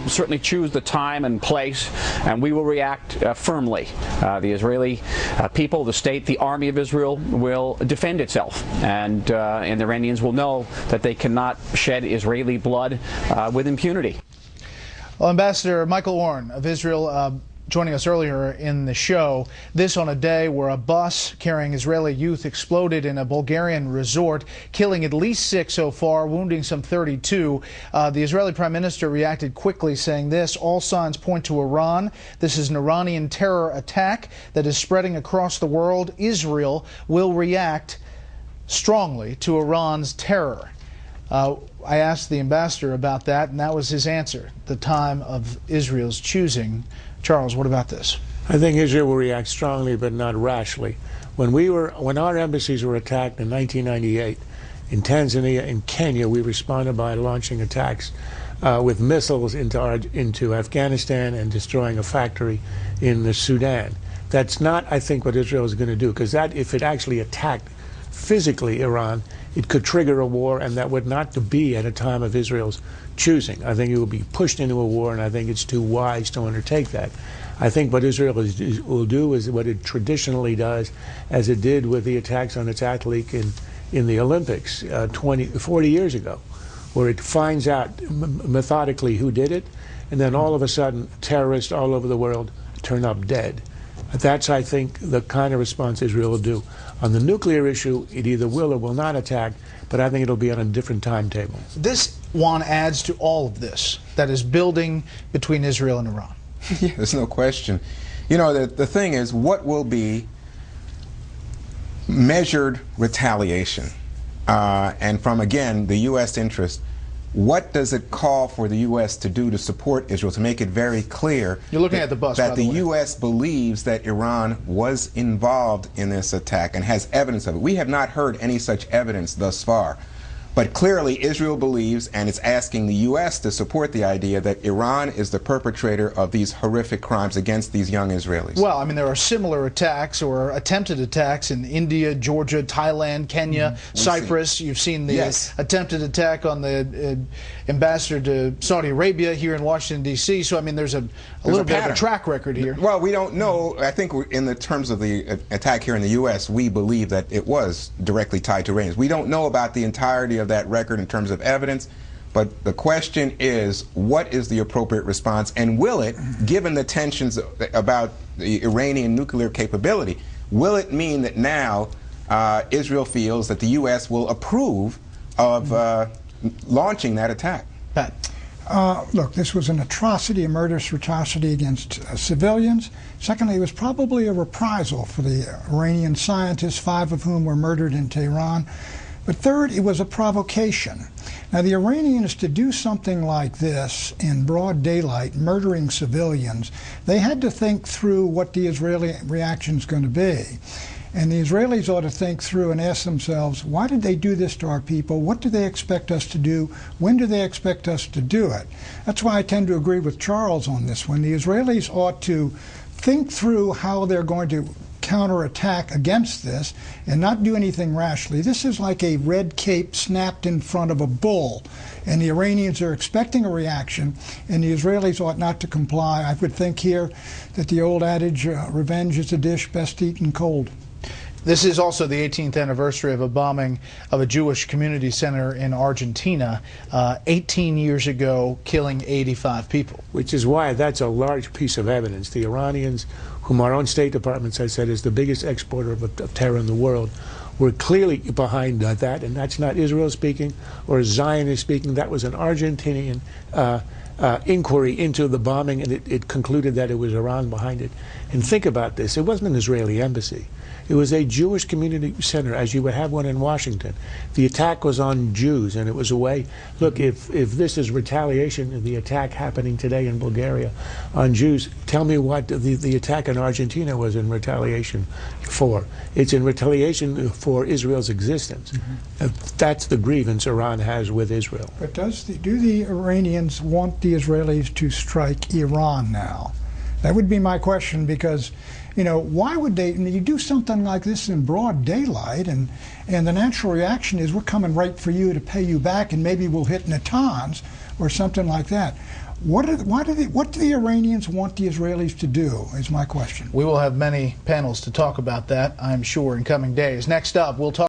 certainly choose the time and place, and we will react firmly. The Israeli people, the state, the army of Israel will defend itself, and the Iranians will know that they cannot shed Israeli blood with impunity. Well, Ambassador Michael Oren of Israel joining us earlier in the show. This on a day where a bus carrying Israeli youth exploded in a Bulgarian resort, killing at least 6 so far, wounding some 32. The Israeli Prime Minister reacted quickly, saying this: all signs point to Iran. This is an Iranian terror attack that is spreading across the world. Israel will react strongly to Iran's terror. I asked the ambassador about that, and that was his answer: the time of Israel's choosing. Charles, what about this? I think Israel will react strongly, but not rashly. When our embassies were attacked in 1998 in Tanzania and Kenya, we responded by launching attacks with missiles into Afghanistan and destroying a factory in the Sudan. That's not, I think, what Israel is going to do, because that, if it actually attacked physically Iran, it could trigger a war, and that would not be at a time of Israel's choosing. I think it will be pushed into a war, and I think it's too wise to undertake that. I think what Israel will do is what it traditionally does, as it did with the attacks on its athlete in the Olympics 40 years ago, where it finds out methodically who did it, and then all of a sudden terrorists all over the world turn up dead. That's, I think, the kind of response Israel will do. On the nuclear issue, it either will or will not attack, but I think it'll be on a different timetable. This, Juan, adds to all of this that is building between Israel and Iran. Yeah, there's no question. You know, the thing is, what will be measured retaliation? And from, again, the U.S. interest, what does it call for the U.S. to do to support Israel, to make it very clear You're looking at the bus, that by the way. U.S. believes that Iran was involved in this attack and has evidence of it? We have not heard any such evidence thus far. But clearly Israel believes, and it's asking the U.S. to support the idea that Iran is the perpetrator of these horrific crimes against these young Israelis. Well, I mean, there are similar attacks or attempted attacks in India, Georgia, Thailand, Kenya, Cyprus. You've seen the attempted attack on the ambassador to Saudi Arabia here in Washington, D.C. So, I mean, there's a little bit of a track record here. Well, we don't know. I think in the terms of the attack here in the U.S., we believe that it was directly tied to Iranians. We don't know about the entirety of that record in terms of evidence, but the question is, what is the appropriate response, and will it, given the tensions about the Iranian nuclear capability, will it mean that now Israel feels that the U.S. will approve of launching that attack? Pat. Look, this was an atrocity, a murderous atrocity against civilians. Secondly, it was probably a reprisal for the Iranian scientists, 5 of whom were murdered in Tehran. But third, it was a provocation. Now, the Iranians, to do something like this in broad daylight, murdering civilians, they had to think through what the Israeli reaction is going to be. And the Israelis ought to think through and ask themselves, why did they do this to our people? What do they expect us to do? When do they expect us to do it? That's why I tend to agree with Charles on this one. The Israelis ought to think through how they're going to counterattack against this and not do anything rashly. This is like a red cape snapped in front of a bull, and the Iranians are expecting a reaction, and the Israelis ought not to comply. I would think here that the old adage, revenge is a dish best eaten cold. This is also the 18th anniversary of a bombing of a Jewish community center in Argentina 18 years ago, killing 85 people. Which is why that's a large piece of evidence. The Iranians, whom our own State Department has said is the biggest exporter of terror in the world, were clearly behind that, and that's not Israel speaking or Zionist speaking. That was an Argentinian inquiry into the bombing, and it concluded that it was Iran behind it. And think about this. It wasn't an Israeli embassy. It was a Jewish community center, as you would have one in Washington. The attack was on Jews, and it was a way. Look, if this is retaliation, the attack happening today in Bulgaria on Jews, tell me what the attack in Argentina was in retaliation for. It's in retaliation for Israel's existence. That's the grievance Iran has with Israel. But do the Iranians want the Israelis to strike Iran now? That would be my question, because you know, why would they? You do something like this in broad daylight, and the natural reaction is, we're coming right for you to pay you back, and maybe we'll hit Natanz or something like that. What do the Iranians want the Israelis to do, is my question. We will have many panels to talk about that, I'm sure, in coming days. Next up, we'll talk